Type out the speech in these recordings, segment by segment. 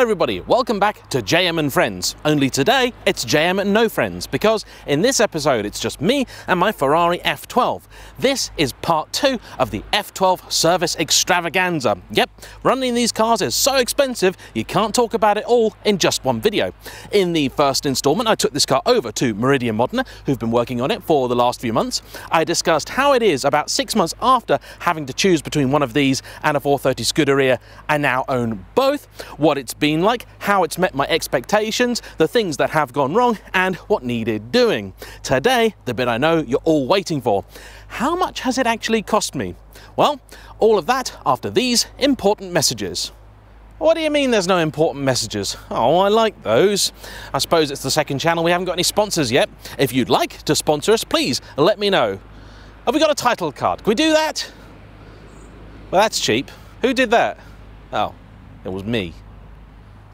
Hello everybody, welcome back to JayEmm Friends. Only today, it's JayEmm and no friends, because in this episode it's just me and my Ferrari F12. This is part 2 of the F12 Service extravaganza. Yep, running these cars is so expensive, you can't talk about it all in just one video. In the first installment, I took this car over to Meridian Modena, who've been working on it for the last few months. I discussed how it is about 6 months after having to choose between one of these and a 430 Scuderia. I now own both, what it's been like, how it's met my expectations, the things that have gone wrong, and what needed doing. Today, the bit I know you're all waiting for. How much has it actually cost me? Well, all of that after these important messages. What do you mean there's no important messages? Oh, I like those. I suppose it's the second channel we haven't got any sponsors yet. If you'd like to sponsor us, please let me know. Have we got a title card? Can we do that? Well, that's cheap. Who did that? Oh, it was me.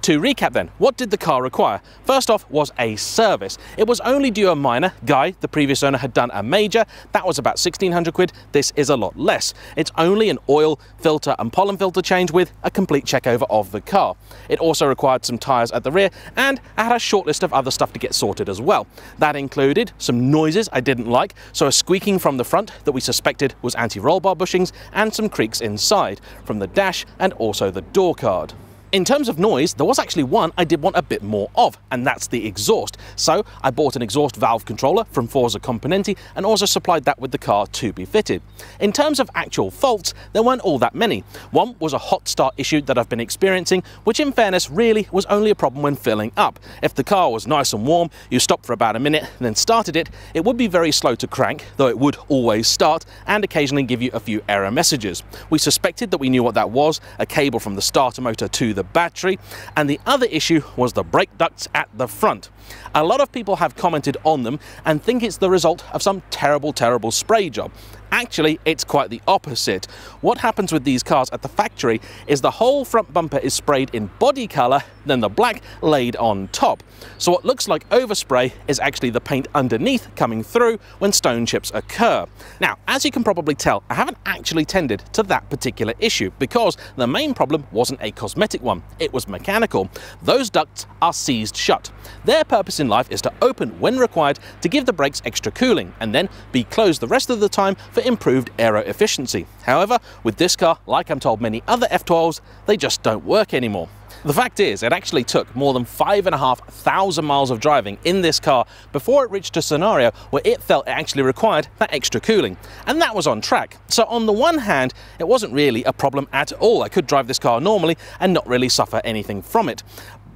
To recap then, what did the car require? First off was a service. It was only due a minor. Guy, the previous owner, had done a major. That was about 1,600 quid. This is a lot less. It's only an oil, filter and pollen filter change with a complete check over of the car. It also required some tyres at the rear, and I had a short list of other stuff to get sorted as well. That included some noises I didn't like, so a squeaking from the front that we suspected was anti-roll bar bushings, and some creaks inside from the dash and also the door card. In terms of noise, there was actually one I did want a bit more of, and that's the exhaust. So I bought an exhaust valve controller from Forza Componenti and also supplied that with the car to be fitted. In terms of actual faults, there weren't all that many. One was a hot start issue that I've been experiencing, which in fairness really was only a problem when filling up. If the car was nice and warm, you stopped for about a minute and then started it, it would be very slow to crank, though it would always start and occasionally give you a few error messages. We suspected that we knew what that was, a cable from the starter motor to the battery, and the other issue was the brake ducts at the front. A lot of people have commented on them and think it's the result of some terrible spray job. Actually, it's quite the opposite. What happens with these cars at the factory is the whole front bumper is sprayed in body colour, then the black laid on top. So what looks like overspray is actually the paint underneath coming through when stone chips occur. Now, as you can probably tell, I haven't actually tended to that particular issue because the main problem wasn't a cosmetic one, it was mechanical. Those ducts are seized shut. Their purpose in life is to open when required to give the brakes extra cooling and then be closed the rest of the time for improved aero efficiency. However, with this car, like I'm told many other F12s, they just don't work anymore. The fact is, it actually took more than 5,500 miles of driving in this car before it reached a scenario where it felt it actually required that extra cooling. And that was on track. So on the one hand, it wasn't really a problem at all. I could drive this car normally and not really suffer anything from it.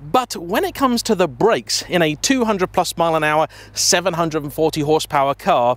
But when it comes to the brakes in a 200 plus mile an hour, 740 horsepower car,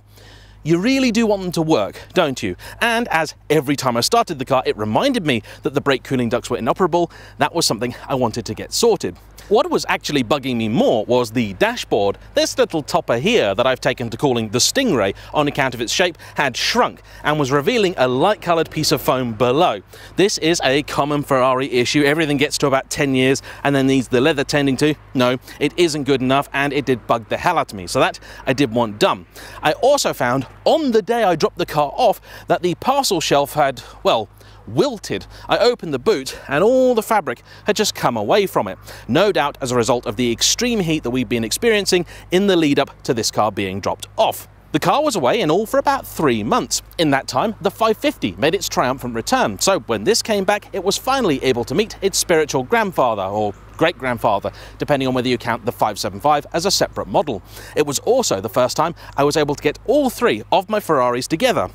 you really do want them to work, don't you? And as every time I started the car, it reminded me that the brake cooling ducts were inoperable, that was something I wanted to get sorted. What was actually bugging me more was the dashboard. This little topper here that I've taken to calling the Stingray on account of its shape had shrunk and was revealing a light-coloured piece of foam below. This is a common Ferrari issue. Everything gets to about 10 years and then needs the leather tending to. No, it isn't good enough, and it did bug the hell out of me, so that I did want done. I also found on the day I dropped the car off that the parcel shelf had, well, wilted. I opened the boot and all the fabric had just come away from it. No doubt as a result of the extreme heat that we've been experiencing in the lead up to this car being dropped off. The car was away in all for about 3 months. In that time, the 550 made its triumphant return. So when this came back, it was finally able to meet its spiritual grandfather, or great-grandfather, depending on whether you count the 575 as a separate model. It was also the first time I was able to get all 3 of my Ferraris together,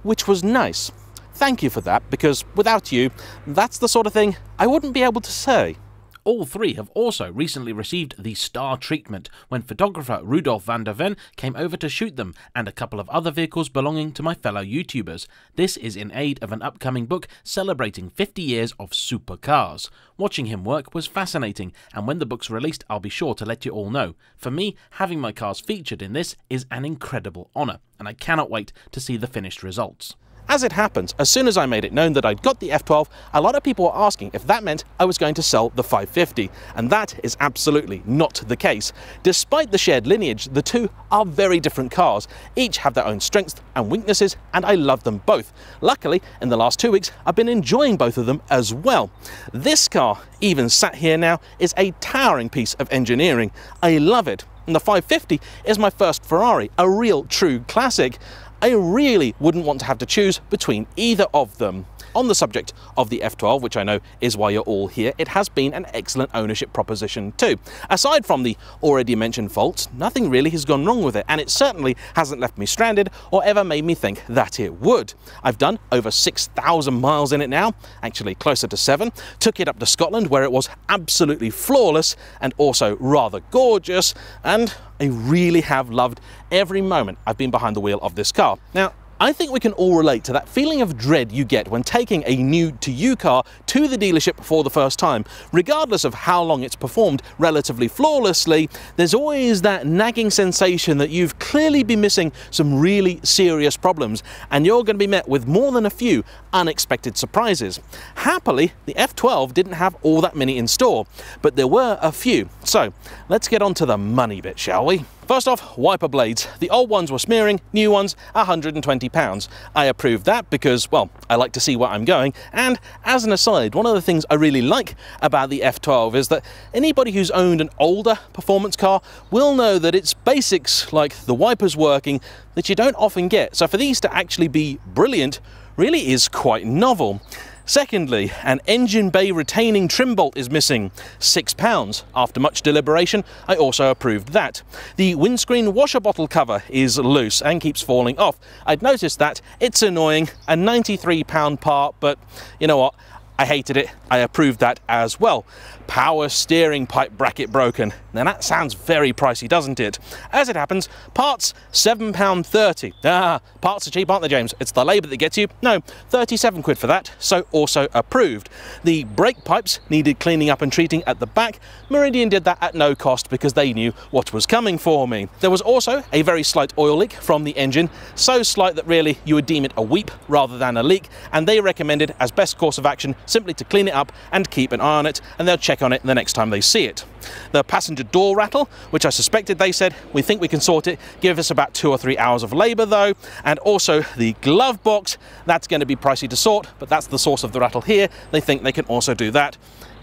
which was nice. Thank you for that, because without you, that's the sort of thing I wouldn't be able to say. All 3 have also recently received the star treatment when photographer Rudolf van der Ven came over to shoot them, and a couple of other vehicles belonging to my fellow YouTubers. This is in aid of an upcoming book celebrating 50 years of supercars. Watching him work was fascinating, and when the book's released, I'll be sure to let you all know. For me, having my cars featured in this is an incredible honour, and I cannot wait to see the finished results. As it happens, as soon as I made it known that I'd got the F12, a lot of people were asking if that meant I was going to sell the 550, and that is absolutely not the case. Despite the shared lineage, the two are very different cars. Each have their own strengths and weaknesses, and I love them both. Luckily, in the last 2 weeks, I've been enjoying both of them as well. This car, even sat here now, is a towering piece of engineering. I love it. And the 550 is my first Ferrari, a real true classic. I really wouldn't want to have to choose between either of them. On the subject of the F12, which I know is why you're all here, it has been an excellent ownership proposition too. Aside from the already mentioned faults, nothing really has gone wrong with it, and it certainly hasn't left me stranded or ever made me think that it would. I've done over 6,000 miles in it now, actually closer to 7, took it up to Scotland where it was absolutely flawless and also rather gorgeous, and I really have loved every moment I've been behind the wheel of this car. Now, I think we can all relate to that feeling of dread you get when taking a new-to-you car to the dealership for the first time. Regardless of how long it's performed relatively flawlessly, there's always that nagging sensation that you've clearly been missing some really serious problems, and you're going to be met with more than a few unexpected surprises. Happily, the F12 didn't have all that many in store, but there were a few. So let's get on to the money bit, shall we? First off, wiper blades. The old ones were smearing, new ones £120. I approved that because, well, I like to see where I'm going, and as an aside, one of the things I really like about the F12 is that anybody who's owned an older performance car will know that it's basics like the wipers working that you don't often get, so for these to actually be brilliant really is quite novel. Secondly, an engine bay retaining trim bolt is missing, £6. After much deliberation, I also approved that. The windscreen washer bottle cover is loose and keeps falling off. I'd noticed that. It's annoying, a £93 part, but you know what? I hated it. I approved that as well. Power steering pipe bracket broken. Now that sounds very pricey, doesn't it? As it happens, parts £7.30. Parts are cheap, aren't they, James? It's the labour that gets you. No, 37 quid for that, so also approved. The brake pipes needed cleaning up and treating at the back. Meridian did that at no cost because they knew what was coming for me. There was also a very slight oil leak from the engine, so slight that really you would deem it a weep rather than a leak, and they recommended as best course of action simply to clean it up and keep an eye on it, and they'll check on it the next time they see it. The passenger door rattle, which I suspected, they said, we think we can sort it, give us about 2 or 3 hours of labour though, and also the glove box, that's going to be pricey to sort, but that's the source of the rattle here. They think they can also do that.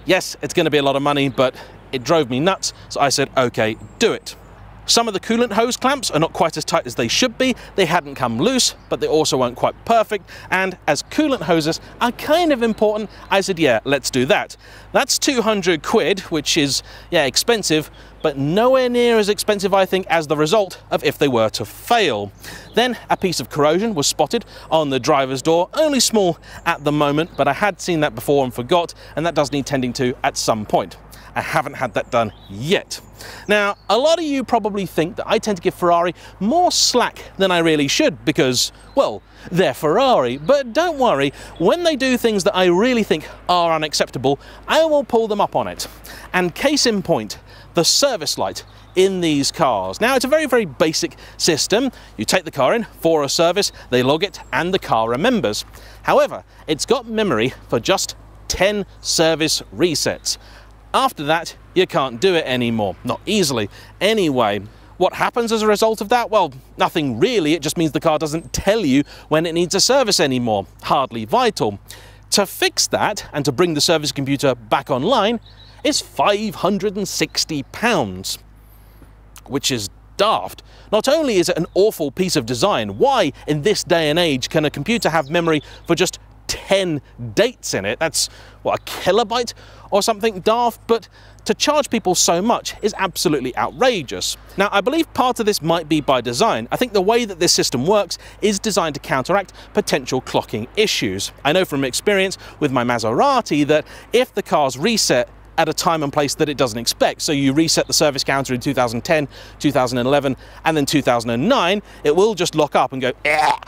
Yes, it's going to be a lot of money, but it drove me nuts, so I said, okay, do it. Some of the coolant hose clamps are not quite as tight as they should be. They hadn't come loose, but they also weren't quite perfect. And as coolant hoses are kind of important, I said, yeah, let's do that. That's 200 quid, which is, yeah, expensive, but nowhere near as expensive, I think, as the result of if they were to fail. Then a piece of corrosion was spotted on the driver's door, only small at the moment, but I had seen that before and forgot, and that does need tending to at some point. I haven't had that done yet. Now, a lot of you probably think that I tend to give Ferrari more slack than I really should because, well, they're Ferrari. But don't worry, when they do things that I really think are unacceptable, I will pull them up on it. And case in point, the service light in these cars. Now, it's a very, very basic system. You take the car in for a service, they log it, and the car remembers. However, it's got memory for just 10 service resets. After that, you can't do it anymore, not easily. Anyway, what happens as a result of that? Well, nothing really. It just means the car doesn't tell you when it needs a service anymore. Hardly vital. To fix that and to bring the service computer back online is £560, which is daft. Not only is it an awful piece of design, why in this day and age can a computer have memory for just 10 dates in it? That's, what, a kilobyte or something daft? But to charge people so much is absolutely outrageous. Now, I believe part of this might be by design. I think the way that this system works is designed to counteract potential clocking issues. I know from experience with my Maserati that if the car's reset at a time and place that it doesn't expect, so you reset the service counter in 2010, 2011, and then 2009, it will just lock up and go, "Ugh,"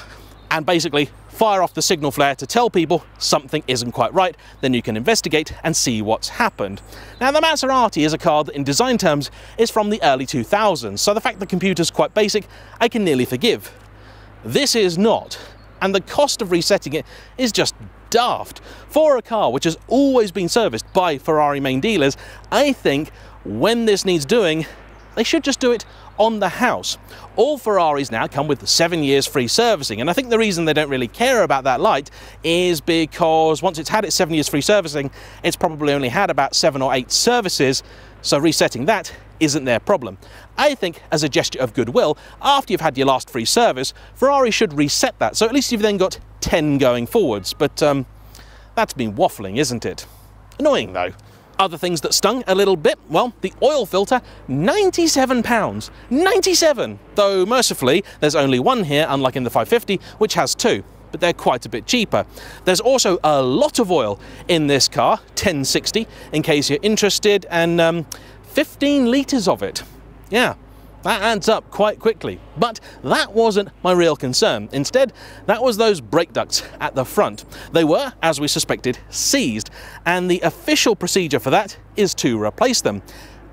and basically fire off the signal flare to tell people something isn't quite right. Then you can investigate and see what's happened. Now, the Maserati is a car that in design terms is from the early 2000s, so the fact the computer's quite basic, I can nearly forgive. This is not. and the cost of resetting it is just daft. For a car which has always been serviced by Ferrari main dealers, I think when this needs doing, they should just do it on the house. All Ferraris now come with 7 years free servicing, and I think the reason they don't really care about that light is because once it's had its 7 years free servicing, it's probably only had about 7 or 8 services, so resetting that isn't their problem. I think as a gesture of goodwill, after you've had your last free service, Ferrari should reset that, so at least you've then got 10 going forwards, but that's been waffling, isn't it? Annoying though. Other things that stung a little bit, well, the oil filter, £97. 97! Though mercifully, there's only one here, unlike in the 550, which has 2. But they're quite a bit cheaper. There's also a lot of oil in this car, 1060, in case you're interested, and 15 litres of it. Yeah, that adds up quite quickly. But that wasn't my real concern. Instead, that was those brake ducts at the front. They were, as we suspected, seized, and the official procedure for that is to replace them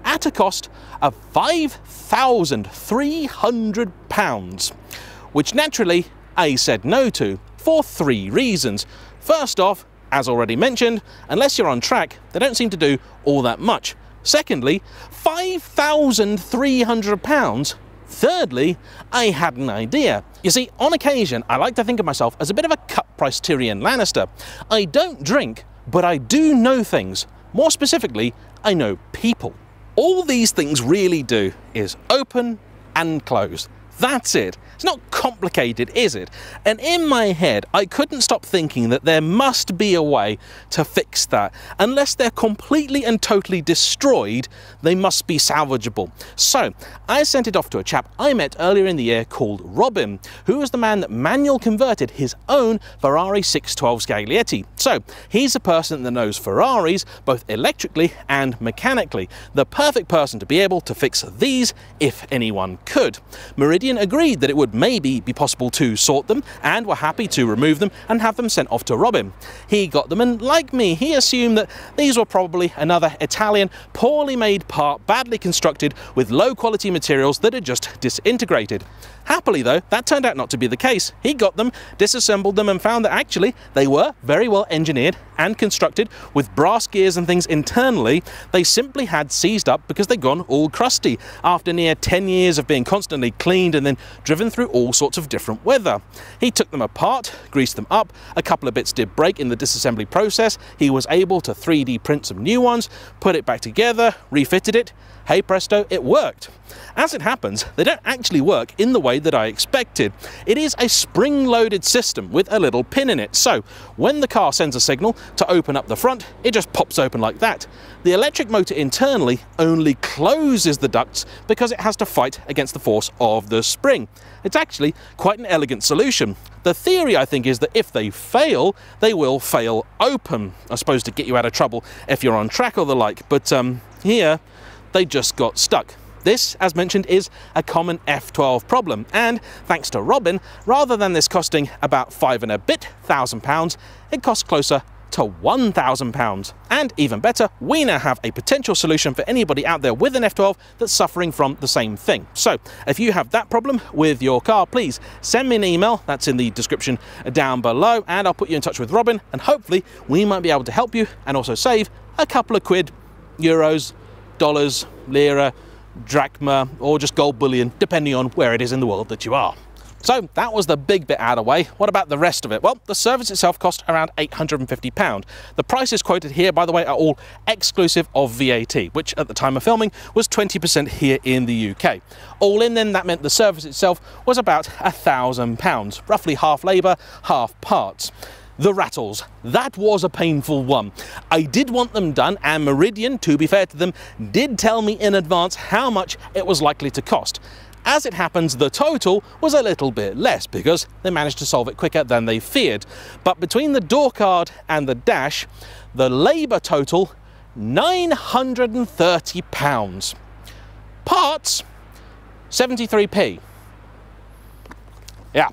at a cost of £5,300, which naturally I said no to for 3 reasons. First off, as already mentioned, unless you're on track, they don't seem to do all that much. Secondly, £5,300. Thirdly, I had an idea. You see, on occasion, I like to think of myself as a bit of a cut-price Tyrion Lannister. I don't drink, but I do know things. More specifically, I know people. All these things really do is open and close. That's it. It's not complicated, is it? And in my head, I couldn't stop thinking that there must be a way to fix that. Unless they're completely and totally destroyed, they must be salvageable. So I sent it off to a chap I met earlier in the year called Robin, who was the man that manual converted his own Ferrari 612 Scaglietti. So he's a person that knows Ferraris, both electrically and mechanically. The perfect person to be able to fix these, if anyone could. Meridian agreed that it would maybe be possible to sort them, and were happy to remove them and have them sent off to Robin. He got them, and like me, he assumed that these were probably another Italian, poorly made part, badly constructed, with low quality materials that had just disintegrated. Happily though, that turned out not to be the case. He got them, disassembled them, and found that actually they were very well engineered and constructed with brass gears and things internally. They simply had seized up because they'd gone all crusty after near 10 years of being constantly cleaned and then driven through all sorts of different weather. He took them apart, greased them up, a couple of bits did break in the disassembly process. He was able to 3D print some new ones, put it back together, refitted it. Hey presto, it worked. As it happens, they don't actually work in the way that I expected. It is a spring-loaded system with a little pin in it, so when the car sends a signal to open up the front, it just pops open like that. The electric motor internally only closes the ducts because it has to fight against the force of the spring. It's actually quite an elegant solution. The theory, I think, is that if they fail, they will fail open. I suppose to get you out of trouble if you're on track or the like, but here they just got stuck. This, as mentioned, is a common F12 problem, and thanks to Robin, rather than this costing about £5,000 and a bit, it costs closer to £1,000. And even better, we now have a potential solution for anybody out there with an F12 that's suffering from the same thing. So if you have that problem with your car, please send me an email, that's in the description down below, and I'll put you in touch with Robin, and hopefully we might be able to help you and also save a couple of quid, euros, dollars, lira, drachma, or just gold bullion, depending on where it is in the world that you are. So that was the big bit out of the way. What about the rest of it? Well, the service itself cost around £850. The prices quoted here, by the way, are all exclusive of VAT, which at the time of filming was 20% here in the UK. All in then, that meant the service itself was about £1,000, roughly half labour, half parts. The rattles, that was a painful one. I did want them done, and Meridian, to be fair to them, did tell me in advance how much it was likely to cost. As it happens, the total was a little bit less because they managed to solve it quicker than they feared. But between the door card and the dash, the labour total, £930. Parts, 73p. Yeah,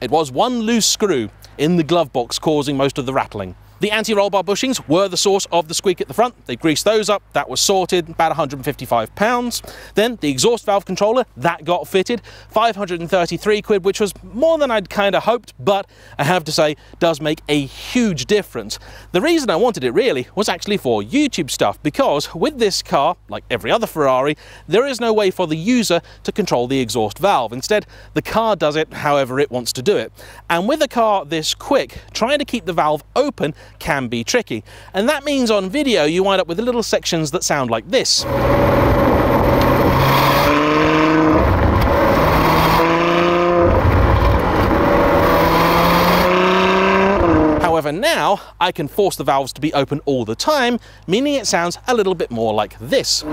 it was one loose screw in the glove box causing most of the rattling. The anti-roll bar bushings were the source of the squeak at the front. They greased those up, that was sorted, about £155. Then the exhaust valve controller, that got fitted, 533 quid, which was more than I'd kind of hoped, but I have to say, does make a huge difference. The reason I wanted it really was actually for YouTube stuff, because with this car, like every other Ferrari, there is no way for the user to control the exhaust valve. Instead, the car does it however it wants to do it. And with a car this quick, trying to keep the valve open can be tricky, and that means on video you wind up with little sections that sound like this. However, now I can force the valves to be open all the time, meaning it sounds a little bit more like this.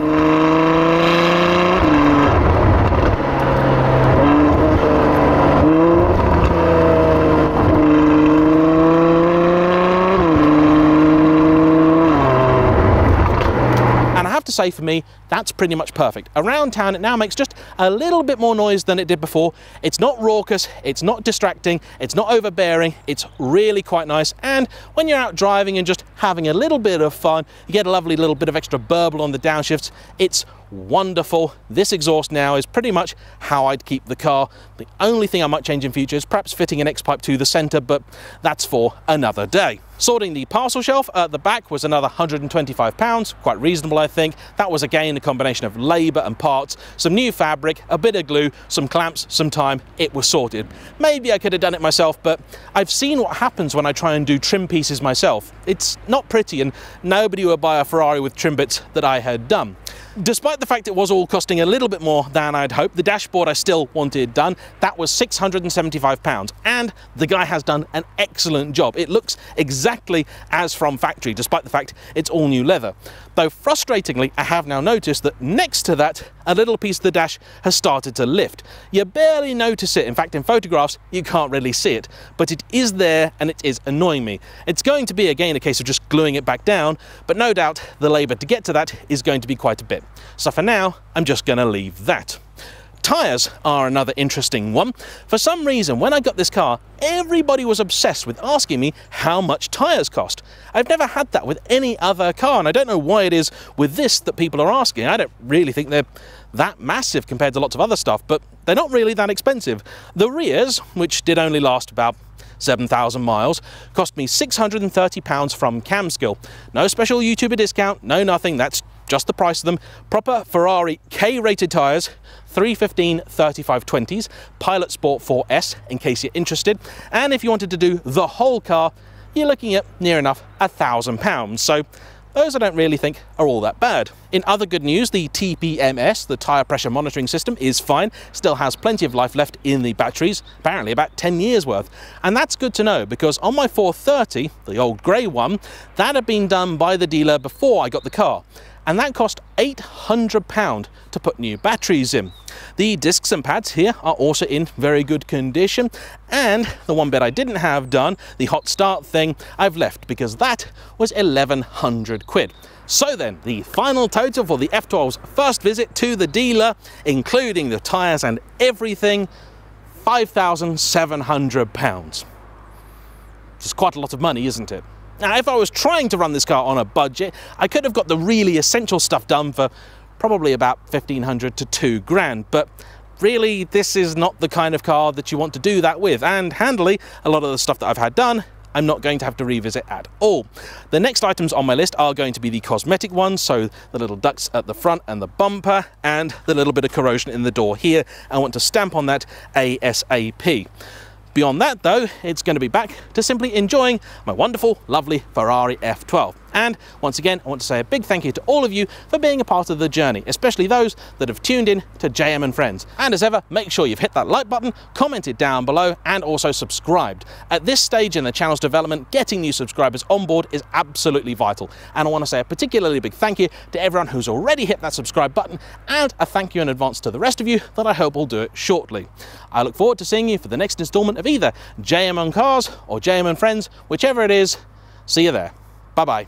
To say for me, that's pretty much perfect. Around town it now makes just a little bit more noise than it did before. It's not raucous, it's not distracting, it's not overbearing, it's really quite nice, and when you're out driving and just having a little bit of fun, you get a lovely little bit of extra burble on the downshifts. It's wonderful. This exhaust now is pretty much how I'd keep the car. The only thing I might change in future is perhaps fitting an X-pipe to the centre, but that's for another day. Sorting the parcel shelf at the back was another £125, quite reasonable I think. That was again a combination of labour and parts, some new fabric, a bit of glue, some clamps, some time. It was sorted. Maybe I could have done it myself, but I've seen what happens when I try and do trim pieces myself. It's not pretty, and nobody would buy a Ferrari with trim bits that I had done. Despite the fact it was all costing a little bit more than I'd hoped, the dashboard I still wanted done. That was £675, and the guy has done an excellent job. It looks exactly as from factory, despite the fact it's all new leather. Though frustratingly, I have now noticed that next to that, a little piece of the dash has started to lift. You barely notice it. In fact, in photographs, you can't really see it, but it is there and it is annoying me. It's going to be again a case of just gluing it back down, but no doubt the labour to get to that is going to be quite a bit. So for now, I'm just going to leave that. Tyres are another interesting one. For some reason, when I got this car, everybody was obsessed with asking me how much tyres cost. I've never had that with any other car, and I don't know why it is with this that people are asking. I don't really think they're that massive compared to lots of other stuff, but they're not really that expensive. The rears, which did only last about 7,000 miles, cost me £630 from Camskill. No special YouTuber discount, no nothing, that's just the price of them. Proper Ferrari K-rated tyres, 315 35/20s, Pilot Sport 4S in case you're interested. And if you wanted to do the whole car, you're looking at near enough £1,000. So those I don't really think are all that bad. In other good news, the TPMS, the tyre pressure monitoring system, is fine. Still has plenty of life left in the batteries, apparently about 10 years worth. And that's good to know, because on my 430, the old grey one, that had been done by the dealer before I got the car. And that cost £800 to put new batteries in. The discs and pads here are also in very good condition, and the one bit I didn't have done, the hot start thing, I've left because that was 1,100 quid. So then, the final total for the F12's first visit to the dealer, including the tyres and everything, £5,700. It's quite a lot of money, isn't it? Now, if I was trying to run this car on a budget, I could have got the really essential stuff done for probably about 1,500 to 2 grand, but really this is not the kind of car that you want to do that with, and handily, a lot of the stuff that I've had done, I'm not going to have to revisit at all. The next items on my list are going to be the cosmetic ones, so the little ducts at the front and the bumper, and the little bit of corrosion in the door here. I want to stamp on that ASAP. Beyond that though, it's going to be back to simply enjoying my wonderful, lovely Ferrari F12. And once again, I want to say a big thank you to all of you for being a part of the journey, especially those that have tuned in to JayEmm Friends. And as ever, make sure you've hit that like button, commented down below, and also subscribed. At this stage in the channel's development, getting new subscribers on board is absolutely vital. And I want to say a particularly big thank you to everyone who's already hit that subscribe button, and a thank you in advance to the rest of you that I hope will do it shortly. I look forward to seeing you for the next installment of either JayEmm on Cars or JayEmm Friends, whichever it is. See you there. Bye-bye.